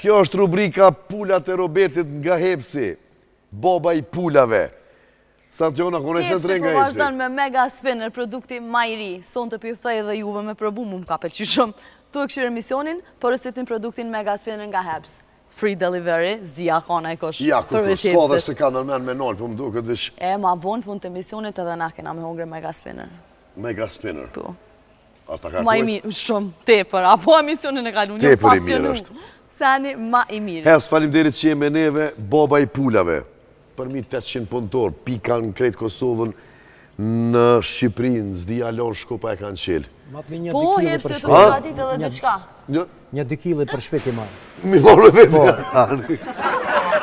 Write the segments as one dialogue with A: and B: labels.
A: Kjo është rubrika Pulat e Robertit nga Hepsi. Boba i pulave. Santiona, kone që të renga
B: Hepsi po vazhdan me Mega Spinner, produkti ma i ri. Son të pjuftoj edhe juve me probu, mu më ka pëlqy shumë. Tu e këshirë emisionin, përësitin produktin Mega Spinner nga Heps. Free delivery, zdia kona i kosh.
A: Ja, ku s'ka dhe se ka nërmen me nolë, po më duke të vish.
B: Ma vonë pun të emisionit edhe na kena me hongre Mega Spinner.
A: Mega Spinner.
B: Po.
A: Ata ka
B: Ma i mirë, shumë, tepër, apo emisionin e kalun, një
A: tepër i mirë është.
B: Sani ma i mirë.
A: Heps, falimderit që jemi neve, Boba i pulave. Përmi 800 punëtor, pika në krejtë Kosovën, në Shqipërinë, zdi alon Shkopa e kanë qelë.
B: Po, Hepsi të përgatit edhe diçka.
C: Një 2 kile për shpet i marë.
A: Mi marë vetë.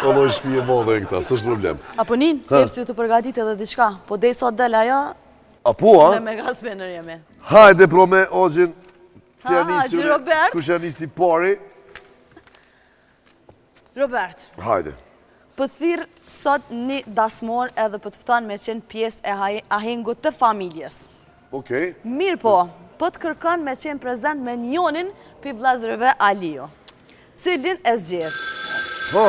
A: O loj shpije modhe e këta, së është problem.
B: Apo nin, Hepsi të përgatit edhe diçka. Po dej sot del ajo,
A: Apo,
B: me Mega Spinner jemi.
A: Hajde pro me Ogjin.
B: Haji Robert.
A: Kush janë nisi pari.
B: Robert.
A: Hajde.
B: Për thirë sot një dasmor edhe për tëftan me qenë pjesë e ahengut të familjes.
A: Okej.
B: Mirë po, për të kërkan me qenë prezent me njonin për vllazërve Alio. Cilin e zgjerë?
A: Po,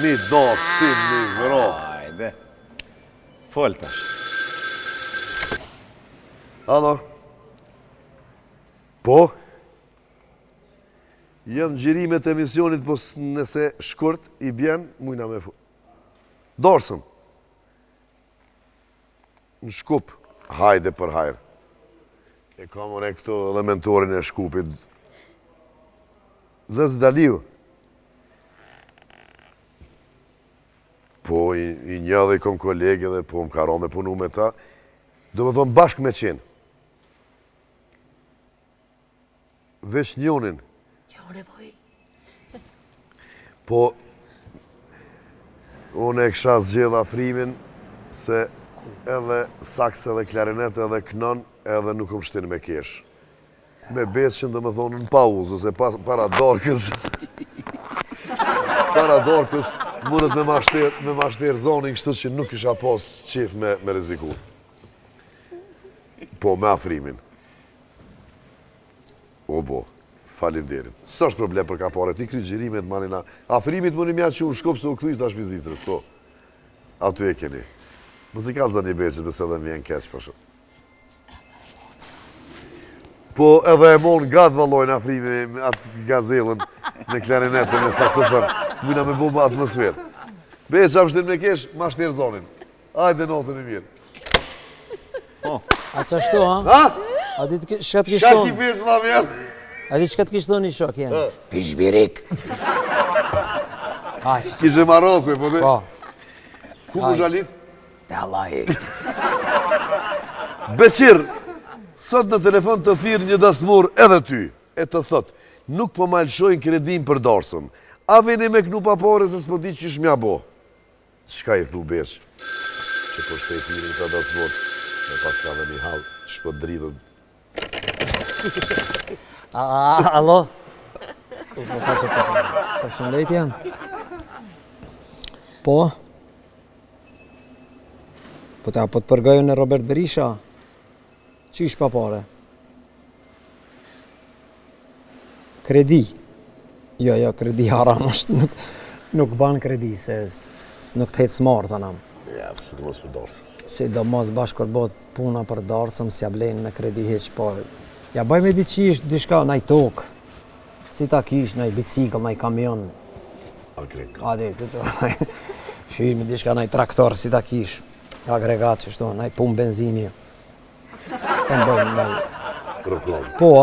A: mi do, si mi vëro.
D: Hajde. Foltash.
A: Alo. Po? Jënë gjirimet e emisionit, po nëse shkurt i bjen, mujna me fu. Dorsëm. Në Shkup. Hajde për hajrë. E kamon e këto elementorin e Shkupit. Dhe Zdaliu. Po, i një dhe i kom kolege dhe po më karo me punu me ta. Do më thonë bashkë me qenë. Vesh njonin. Po, unë e kësha zgjedha afrimin se edhe saks edhe klarinet edhe kënon edhe nuk më shtinë me kesh. Me betë që në më thonë në pauzë, se para dorkës, mundet me mashterë zonin kështu që nuk isha pos qef me riziku. Po, me afrimin. O bo. Falimderit. Së është problem për kapare, ti kry gjirimet manina. Afrimit më një mja që unë Shkup se u këtu ishtë ashtë vizitrës, po. Aty e keni. Muzikal zë një beqës, bëse edhe mjen keq për shumë. Po edhe e mon gatë valojnë afrimi atë gazelën me klarinetën me saksofon. Mujna me bomba atmosferë. Beqë që apështin me kesh, ma shterë zonin. Ajde notën e mirë.
C: A që ashtu, ha? A di të shkat kishtë tonë?
A: Shaki pesh, ma mjerë.
C: A di që të kishtë tonë një shok, jenë? Pishbirik.
A: Kishe marose, po dhe?
C: Po.
A: Ku më zhalit?
C: Te Allahi.
A: Beqir, sot në telefon të thirë një dasmur edhe ty, e të thot, nuk po malshojnë kredim për dorsëm. A veni me knu papore se s'po di që shmja bo. Shka i thu beq? Që po shtetirin të dasmur, me pas ka dhe një halë, që po dridhën.
C: Alo? Përshëndetje. Po? Po të përgaju në Robert Berisha? Që ish pa pare? Kredi? Jo, kredi haram është, nuk ban kredi, se nuk të hetë smarë, të nam.
A: Ja, pëse të mos për dorsëm.
C: Si do mos bashkër bot puna për dorsëm, s'ja blenë me kredi heq, po... Ja bëj me diqish, dishka, naj tokë, si ta kish, naj bicikl, naj kamion. Adi, shirë me dishka, naj traktor, si ta kish, agregat që shto, naj pun benzini. E më bëjmë, naj...
A: Roklon.
C: Po, a?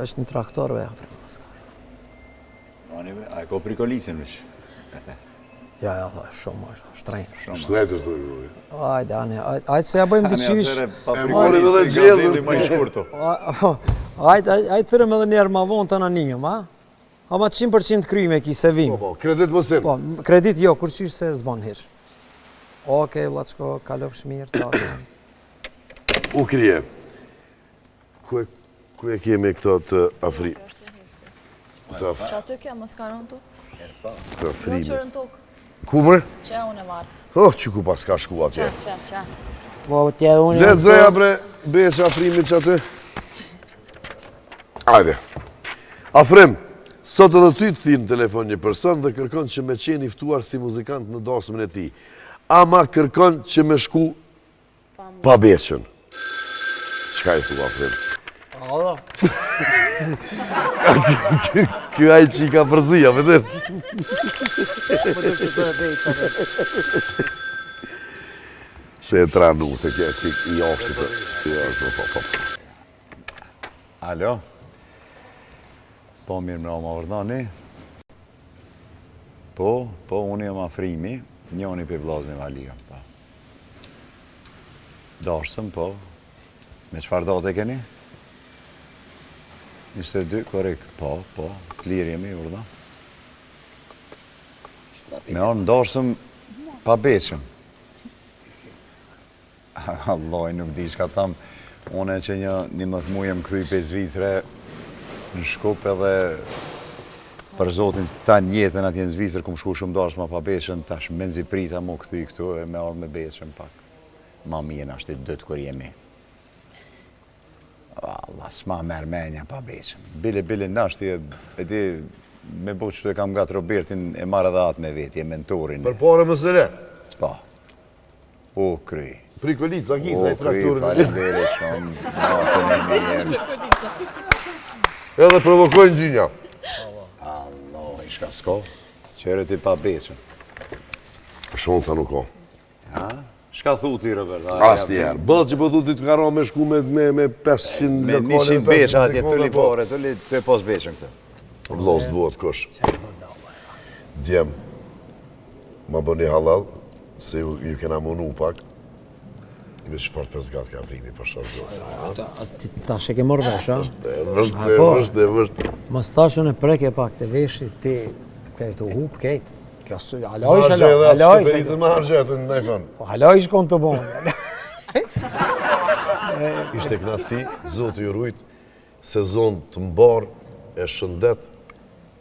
C: është një traktor, ve,
D: A e ko prikolisin, vesh?
C: Ja, shumë është, shtrejnë.
A: Shtrejnë është dojë.
C: Ajde, ajde se ja bëjmë diqish.
A: mori edhe gjellën.
C: Ajde tërëm edhe njerë ma vonë të në njëm, a? A ma 100% kryme ki se vim.
A: Po, kredit mësim.
C: Po, kredit jo, kur qysh se zban hish. Oke, vlaçko, kalof shmirë, qake.
A: U krije. Ku e kemi këto të afri?
B: Që aty kja, mos karon të?
A: Të afrimi.
B: Jo qërën tokë.
A: Ku mërë?
B: Që unë e marë.
A: Oh, që ku pas ka shku atje.
B: Që.
C: Po, tje unë...
A: Letëzëja bre, besh afrimit që aty. Ajde. Afrim, Sot edhe ty të thinë në telefon një person dhe kërkon që me qenë i ftuar si muzikant në darsmën e ti. Ama kërkon që me shku pa beqën. Qka i thua, Frim?
C: Ado.
A: Kjo aj që i ka përzia, vëdër. Se e tranu, se kjo i ofshit.
D: Alo? Po, mirë më ma vërdani? Po, unë jam Afrimi, njoni për vllazën e Valia, po. Darsëm, po. Me qëfar date keni? 22, korekt, po, klirë jemi, vërda. Me orë në darsëm, pa beqëm. Allah, nuk di shka tham, une që një 11 muaj jem këthuj 5 vitre në Shkup edhe për zotin ta njetën atje në Zvicër, kum shku shumë darsë ma pa beqën, tash menzi prita mu këthuj këtu e me orë me beqën pak. Ma mirë ashtë të dëtë kër jemi. Allah, s'ma merë menja pa beqën. Bile nashti e di me bu që të kam gatë Robertin e marrë dhe atë me veti, e mentorin.
A: Për pare më sëre?
D: Po. O, kry.
A: Prikolit, Zakisa, i trakturin.
D: O, kry, falendere shumë. Natën e mirë.
A: Edhe provokojnë gjinja.
D: Allah, i shka s'ko. Qere ti pa beqën.
A: Shumë të nuk o.
D: Ha? Shka thu ti, Robert?
A: Asë njerë. Bëllë që pëthu ti të ka ra me shku me 500
D: Me 100 beqa atje, të li pare, të e pos beqën këtë.
A: Vlos të bëhet kush. Djem, ma bëni halal, se ju kena munu pak. Me shfar 5 gatë ka Afrimi, për shumë.
C: Ta shë ke morë vesh, a?
A: Vështë.
C: Mos thashun e preke pak të veshi, ti këtë u hup, këtë. Halojsh,
A: Ma hargjetën, në i thënë.
C: halojsh konë të bonë.
A: Ishte knatësi, zotë ju rujt, sezon të mbar, e shëndet,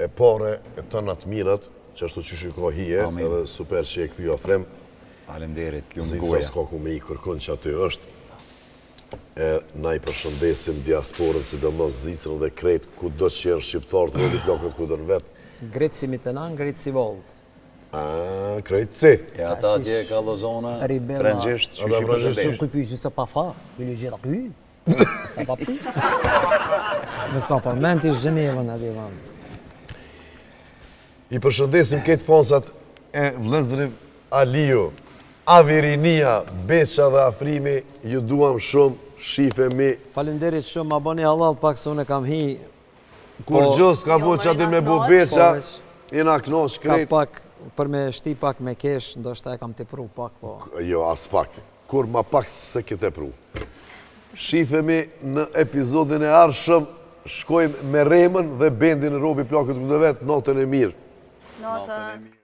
A: e pare, e të natë mirat, që ashtu që shiko hije, edhe super që e këthy Afrem.
D: Falemderit, lumë
A: Zitra
D: goja.
A: s'ka ku me i kërkon që aty është. E na i përshëndesim diasporën, sidomos Zitrën dhe krejt, ku do që janë shqiptarë të vëllit plakët ku dërnë vetë.
C: Gretë si mitenan, gretë si vollë.
A: Krejt si.
D: E ata atje ka lozona, frëngjisht, që shqipë të
C: Shumë
D: desh.
C: këpy që se pa fa, bëllu gjitha py. Pa py. Vës pa parlament ishtë Gjenevën aty vanë.
A: I përshëndesim këtë fansat e vlezërim Aliu, Avirinia, Beqa dhe Afrimi, ju duam shumë, shifemi.
C: Falemderit shumë, ma bëni halal pak se unë e kam hi.
A: Kur gjës ka bu që ati me bu Beqa, jena knoq
C: Ka
A: krejt.
C: pak, për me shti pak me kesh, ndoshta e kam të pru pak, po.
A: Jo, as pak. Kur ma pak se këtë pru. Shifemi në epizodin e arshëm, shkojmë me Remën dhe bendin e Robi Plakët Këtë Vetë, natën e mirë.
B: Natën.